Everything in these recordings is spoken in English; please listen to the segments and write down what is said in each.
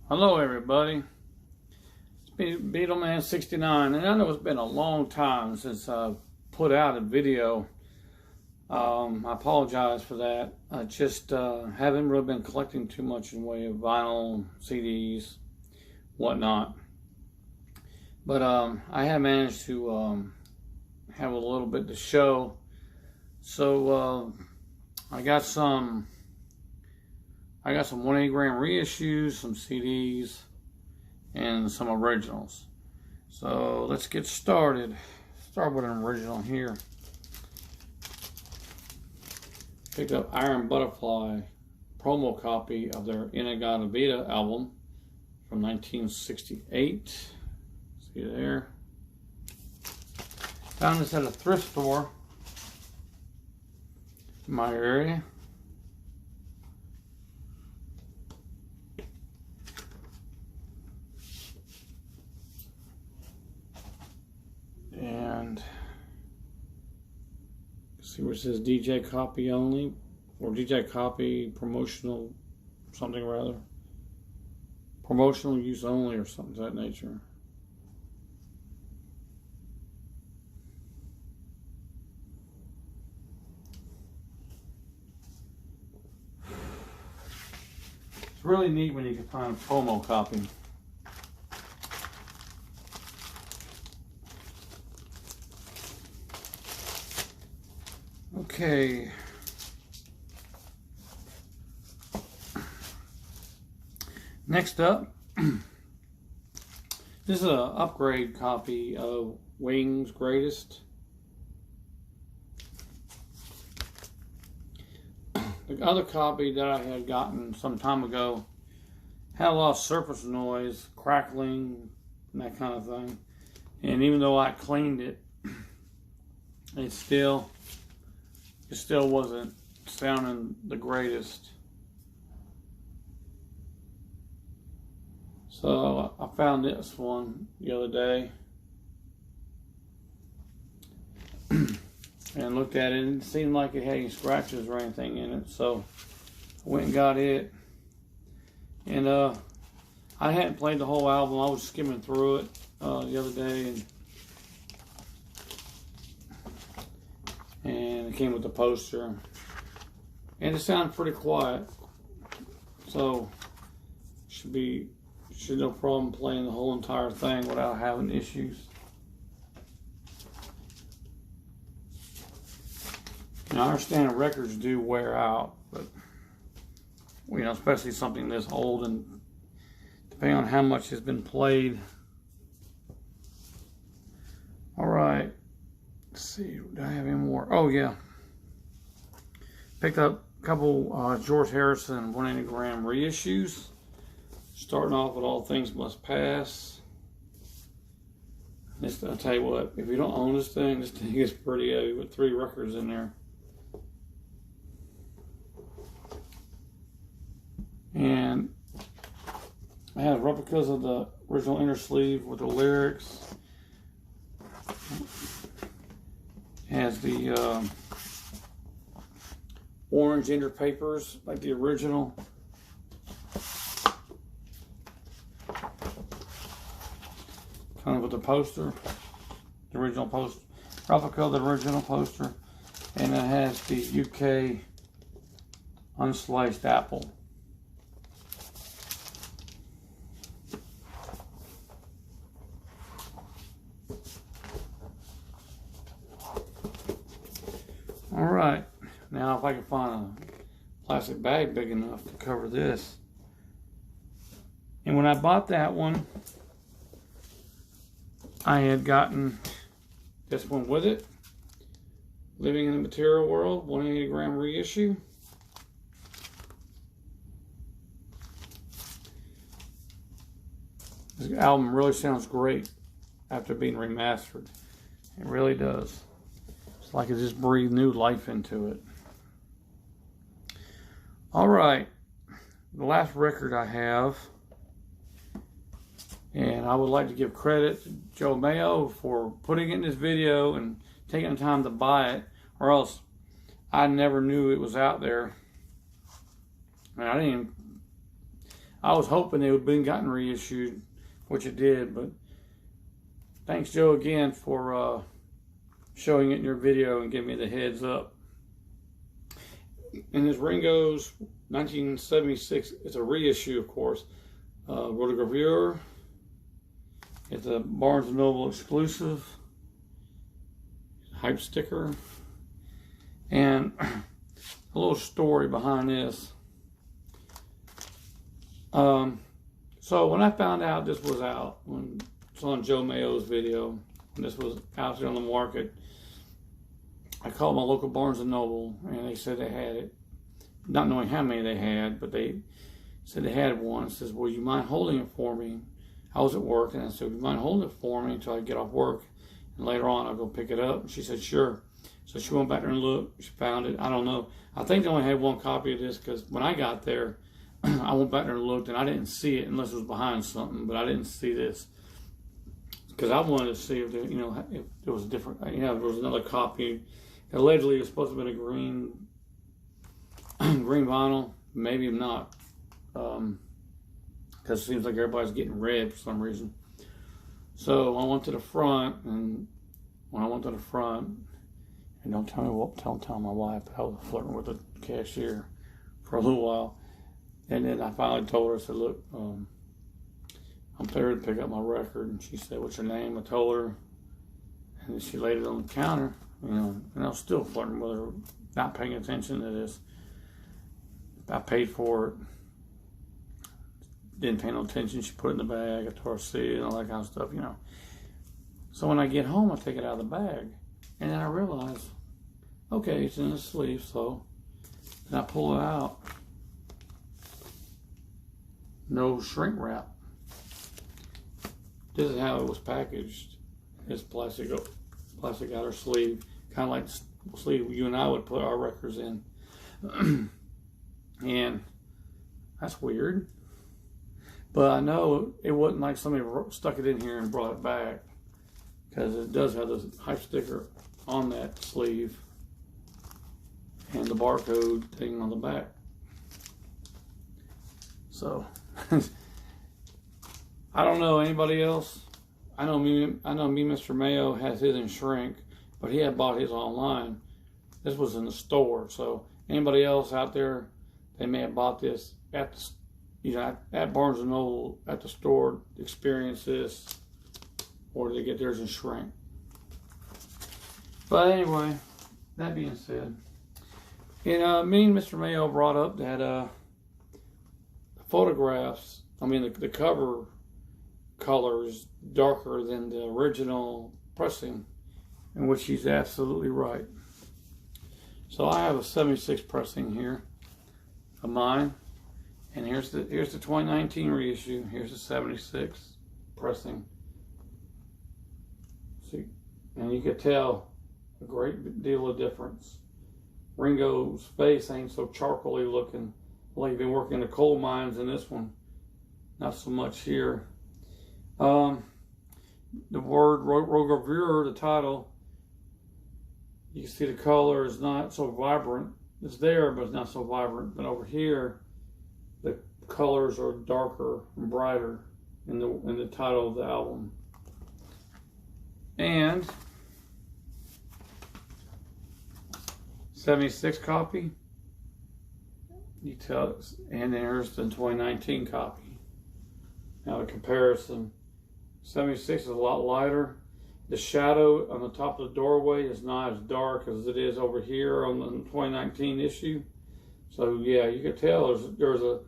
Hello everybody, it's Beatleman69, and I know it's been a long time since I put out a video. I apologize for that. I just haven't really been collecting too much in the way of vinyl, CDs, whatnot. But I have managed to have a little bit to show. So I got some 180 gram reissues, some CDs, and some originals. So let's get started. Start with an original here. Picked up Iron Butterfly promo copy of their In-A-Gadda-Da-Vida album from 1968. See there. Found this at a thrift store in my area. And see where it says DJ copy only, or DJ copy promotional something or other. Promotional use only or something of that nature. It's really neat when you can find a promo copy. Okay, next up, this is an upgrade copy of Wings' Greatest. The other copy that I had gotten some time ago had a lot of surface noise, crackling, and that kind of thing. And even though I cleaned it, it still wasn't sounding the greatest. So I found this one the other day and looked at it, and it seemed like it had any scratches or anything in it. So I went and got it. And I hadn't played the whole album. I was skimming through it the other day, and it came with the poster, and it sounded pretty quiet, so should no problem playing the whole entire thing without having issues. Now, I understand records do wear out, but especially something this old, and depending on how much has been played. All right. Let's see, do I have any more? Oh yeah, picked up a couple George Harrison 180 gram reissues, starting off with All Things Must Pass. I'll tell you what, if you don't own this thing is pretty heavy with 3 records in there. And I have replicas of the original inner sleeve with the lyrics. Has the orange inner papers like the original. Kind of with the poster, the original poster, replica of the original poster, and it has the UK unsliced apple. All right, now if I can find a plastic bag big enough to cover this. And when I bought that one, I had gotten this one with it. Living in the Material World, 180 gram reissue. This album really sounds great after being remastered. It really does. Like it just breathed new life into it. All right, the last record I have, and I would like to give credit to Joe Mayo for putting it in this video and taking the time to buy it, or else I never knew it was out there. And I was hoping it would have been gotten reissued, which it did, but thanks, Joe, again for showing it in your video and giving me the heads up. And this Ringo's 1976, it's a reissue, of course. Rotogravure. It's a Barnes & Noble exclusive. Hype sticker. And a little story behind this. So when I found out this was out, when it's on Joe Mayo's video, when this was out there on the market, I called my local Barnes & Noble, and they said they had it. Not knowing how many they had, but they said they had one. It says, "Well, you mind holding it for me?" I was at work, and I said, "Would you mind holding it for me until I get off work? And later on, I'll go pick it up." And she said, "Sure." So she went back there and looked. She found it. I don't know. I think they only had one copy of this, because when I got there, I went back there and looked, and I didn't see it unless it was behind something, but I didn't see this. Because I wanted to see if there, if there was a different, if there was another copy. Allegedly, it's supposed to have been a green vinyl, maybe not, because it seems like everybody's getting red for some reason. So I went to the front, and when I went to the front, and don't tell my wife, but I was flirting with the cashier for a little while, and then I finally told her, I said, "Look, I'm there to pick up my record," and she said, "What's your name?" I told her, and then she laid it on the counter, and I was still flirting with her, not paying attention to this. I paid for it. Didn't pay no attention. She put it in the bag. I told her to see it and all that kind of stuff, So when I get home, I take it out of the bag. And then I realize, okay, it's in the sleeve, so then I pull it out. No shrink wrap. This is how it was packaged. It's plastic outer sleeve, kind of like the sleeve you and I would put our records in. And that's weird. But I know it wasn't like somebody stuck it in here and brought it back, because it does have the hype sticker on that sleeve and the barcode thing on the back. So I don't know anybody else. I know me, Mr. Mayo has his in shrink, but he had bought his online. This was in the store. So anybody else out there, they may have bought this at at Barnes & Noble at the store, experience this, or they get theirs in shrink. But anyway, that being said, me and Mr. Mayo brought up that photographs, the cover color is darker than the original pressing, in which he's absolutely right. So I have a 76 pressing here of mine, and here's the 2019 reissue. Here's the 76 pressing. See, and you can tell a great deal of difference. Ringo's face ain't so charcoaly looking, like he's been working in the coal mines in this one. Not so much here. The word Rotogravure, the title, you can see the color is not so vibrant. It's there, but it's not so vibrant. But over here, the colors are darker and brighter in the title of the album. And 76 copy, you tell, and there's the 2019 copy. Now the comparison, 76 is a lot lighter. The shadow on the top of the doorway is not as dark as it is over here on the 2019 issue. So yeah, you can tell there's a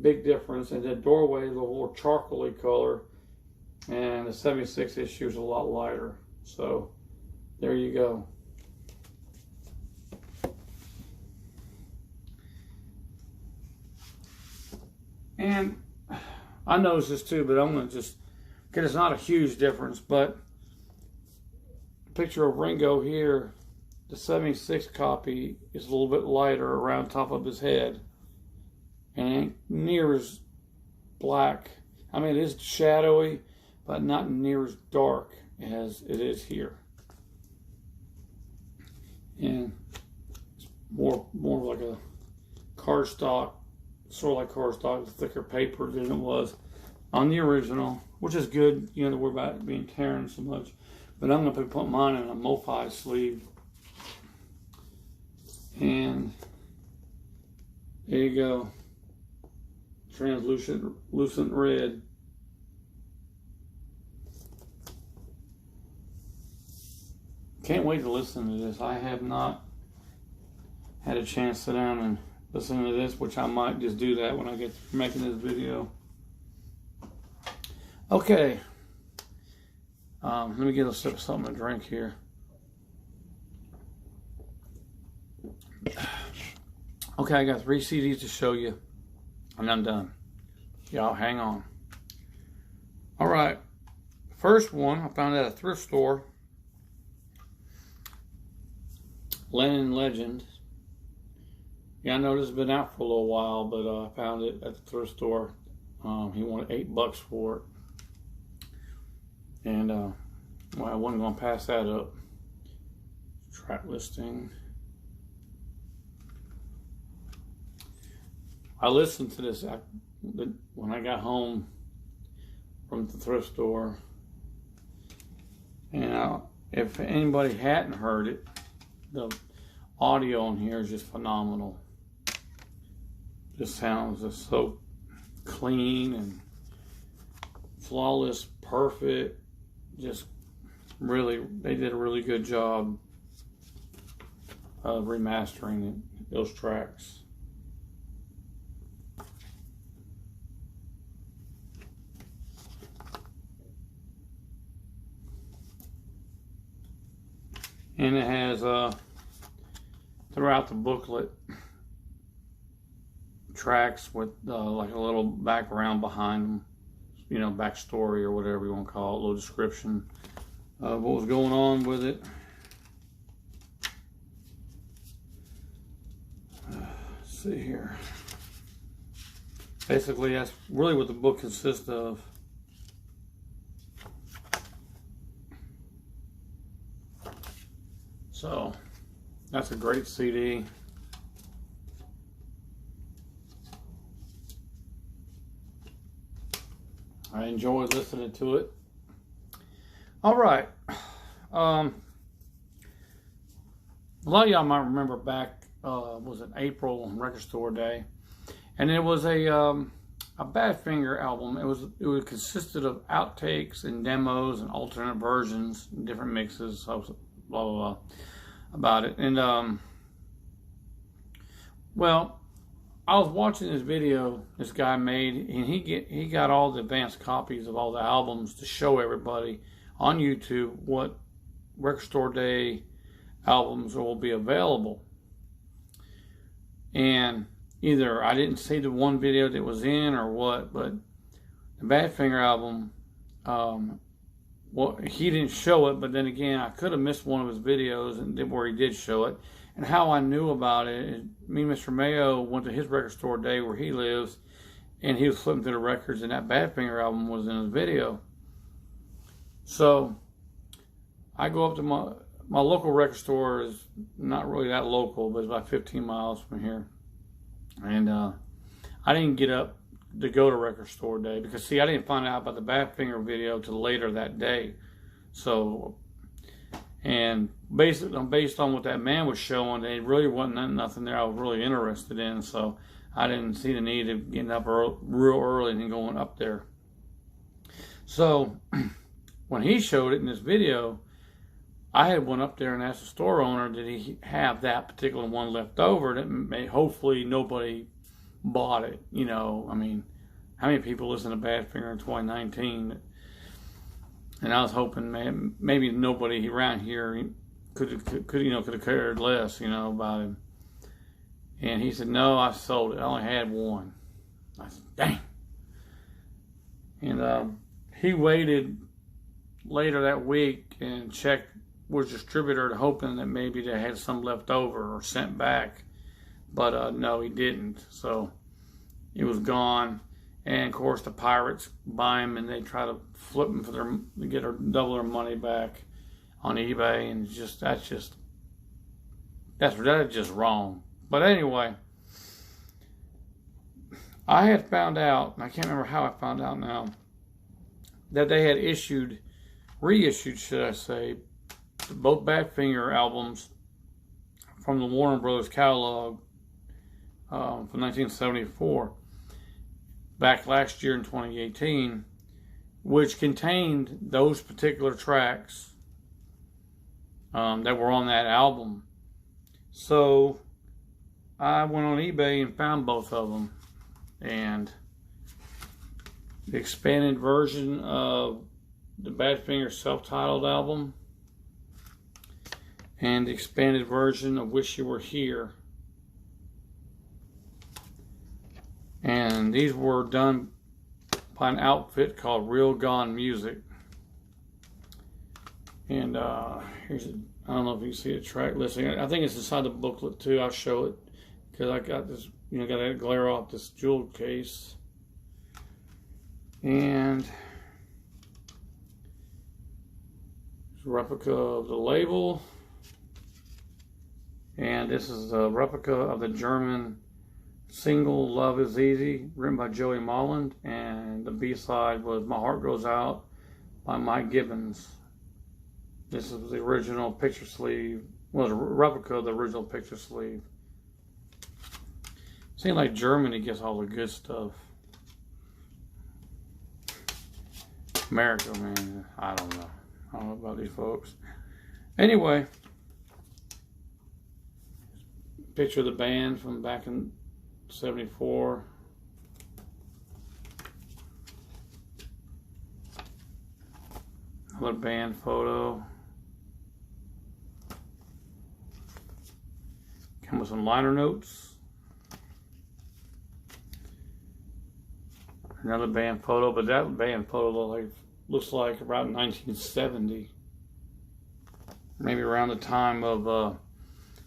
big difference. And the doorway is a little charcoaly color, and the 76 issue is a lot lighter. So there you go. And I noticed this too, but I'm going to just, because it's not a huge difference, but picture of Ringo here, the 76 copy is a little bit lighter around top of his head, and ain't near as black. It is shadowy, but not near as dark as it is here. And it's more like a cardstock sort of like cardstock, thicker paper than it was on the original, which is good. You don't have to worry about it being tearing so much. But I'm going to put mine in a MoFi sleeve. And there you go. Translucent red. Can't wait to listen to this. I have not had a chance to sit down and listen to this, which I might just do that when I get to making this video. Okay. Let me get a sip of something to drink here. Okay, I got 3 CDs to show you, and I'm done. Y'all hang on. All right. First one I found at a thrift store. Lennon Legend. Yeah, I know this has been out for a little while, but I found it at the thrift store. He wanted $8 for it. And well, I wasn't going to pass that up. Track listing. I listened to this when I got home from the thrift store. And if anybody hadn't heard it, the audio on here is just phenomenal. This sounds just so clean and flawless, perfect. Just really, they did a really good job of remastering those tracks. And it has throughout the booklet tracks with like a little background behind them, you know, backstory or whatever you want to call it, a little description of what was going on with it. Let's see here. Basically, that's really what the book consists of. So, that's a great CD. I enjoyed listening to it. All right. A lot of y'all might remember back, was it April Record Store Day, and it was a Badfinger album. It consisted of outtakes and demos and alternate versions, and different mixes, blah blah blah about it. And well, I was watching this video this guy made, and he got all the advanced copies of all the albums to show everybody on YouTube what Record Store Day albums will be available. And either I didn't see the one video that was in or what, but the Badfinger album, well, he didn't show it, but then again, I could have missed one of his videos and where he did show it. And how I knew about it is me and Mr. Mayo went to his Record Store Day where he lives, and he was flipping through the records, and that Badfinger album was in his video. So I go up to my local record store. Is not really that local, but it's about 15 miles from here. And I didn't get up to go to Record Store Day because, see, I didn't find out about the Badfinger video till later that day. So, and based on what that man was showing, there really wasn't nothing there I was really interested in. So I didn't see the need of getting up real early and going up there. So when he showed it in this video, I had went up there and asked the store owner, did he have that particular one left over that may, hopefully nobody bought it. You know, I mean, how many people listen to Badfinger in 2019? And I was hoping maybe nobody around here could have cared less, you know, about him. And he said, no, I sold it. I only had one. I said, dang. And he waited later that week and checked with his distributor, hoping that maybe they had some left over or sent back. But no, he didn't. So it was gone. And of course, the pirates buy them and they try to flip them to get double their money back on eBay. And that's just wrong. But anyway, I had found out, and I can't remember how I found out now, that they had reissued, should I say, both Badfinger albums from the Warner Brothers catalog from 1974 back last year in 2018, which contained those particular tracks that were on that album. So I went on eBay and found both of them, and the expanded version of the Badfinger self-titled album and the expanded version of Wish You Were Here. And these were done by an outfit called Real Gone Music. And here's, I don't know if you can see the track listing. I think it's inside the booklet too. I'll show it because I got this, you know, got to glare off this jewel case. And replica of the label, and this is a replica of the German single Love Is Easy, written by Joey Molland, and the B-side was My Heart Goes Out by Mike Gibbons. This is the original picture sleeve, well, a replica of the original picture sleeve. Seems like Germany gets all the good stuff. America, man, I don't know. I don't know about these folks. Anyway, picture of the band from back in '74. Another band photo. Come with some liner notes. Another band photo, but that band photo looks like around 1970. Maybe around the time of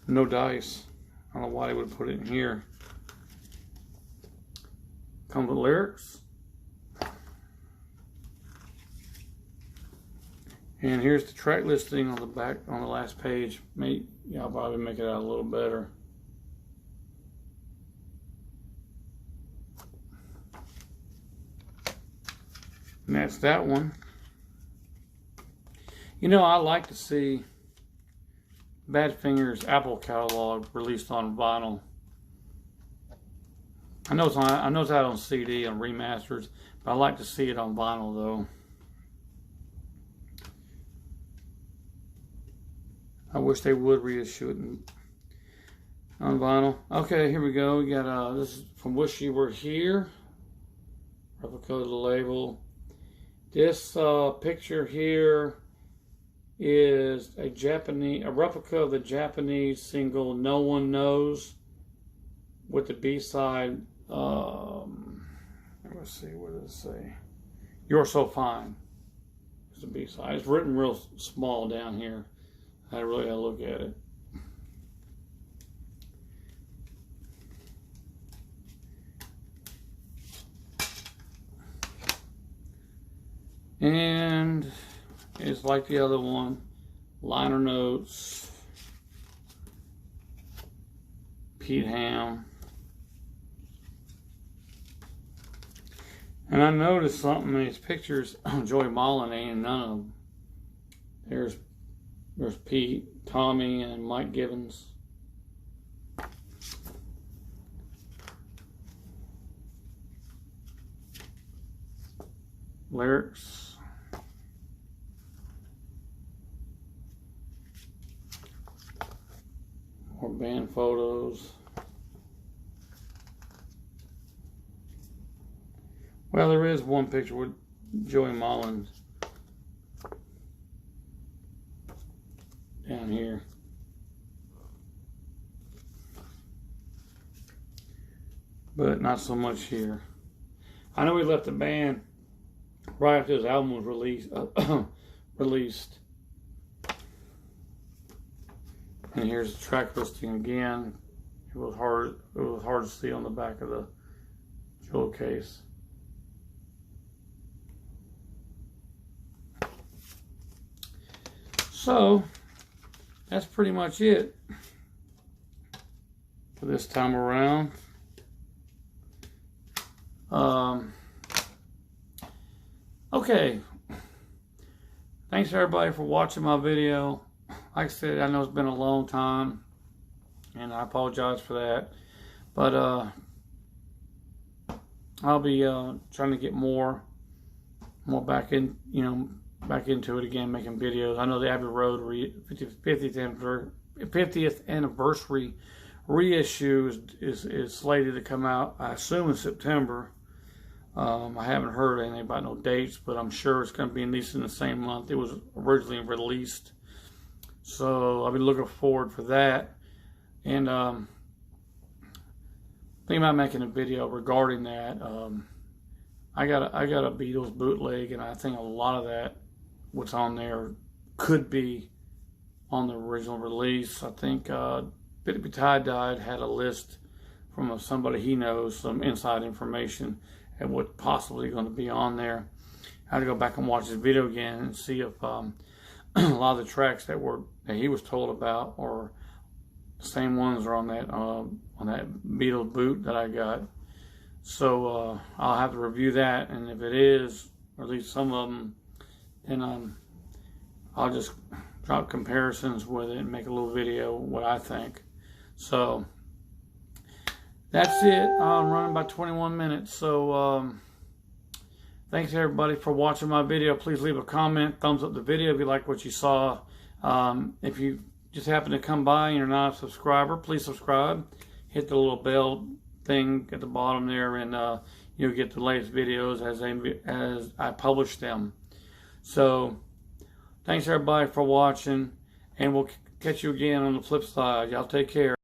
No Dice. I don't know why they would put it in here. Comes with lyrics. And here's the track listing on the back, on the last page. I'll probably make it out a little better. And that's that one. You know, I like to see Badfinger's Apple catalog released on vinyl. I know it's out on CD and remasters, but I like to see it on vinyl though. I wish they would reissue it on vinyl. Okay, here we go. We got this is from Wish You Were Here. Replica of the label. This picture here is a replica of the Japanese single "No One Knows" with the B-side. Let's see, what does it say? "You're So Fine." It's the B-side. It's written real small down here. I really gotta look at it. And it's like the other one, liner notes, Pete Ham. And I noticed something in these pictures, Joey Molland ain't in none of them. There's Pete, Tommy, and Mike Gibbons. Lyrics. More band photos. Well, there is one picture with Joey Molland down here. But not so much here. I know he left the band right after his album was released. And here's the track listing again. It was hard to see on the back of the jewel case. So that's pretty much it for this time around. Okay. Thanks everybody for watching my video. Like I said, I know it's been a long time, and I apologize for that. But I'll be trying to get more back in, back into it again, making videos. I know the Abbey Road 50th anniversary reissue is slated to come out, I assume, in September. I haven't heard anything about no dates, but I'm sure it's going to be at least in the same month it was originally released. So I'll be looking forward for that. And thinking about making a video regarding that. I got a Beatles bootleg, and I think a lot of that, what's on there, could be on the original release. I think Bitty Tie-Dyed had a list from somebody he knows, some inside information at what's possibly going to be on there. I had to go back and watch this video again and see if a lot of the tracks that he was told about, or the same ones are on that Beatles boot that I got. So I'll have to review that, and if it is, or at least some of them, then I'll just drop comparisons with it and make a little video what I think. So that's it. I'm running about 21 minutes. So thanks everybody for watching my video. Please leave a comment, thumbs up the video if you like what you saw. If you just happen to come by and you're not a subscriber, please subscribe. Hit the little bell thing at the bottom there, and you'll get the latest videos as I publish them. So thanks everybody for watching, and we'll catch you again on the flip side. Y'all take care.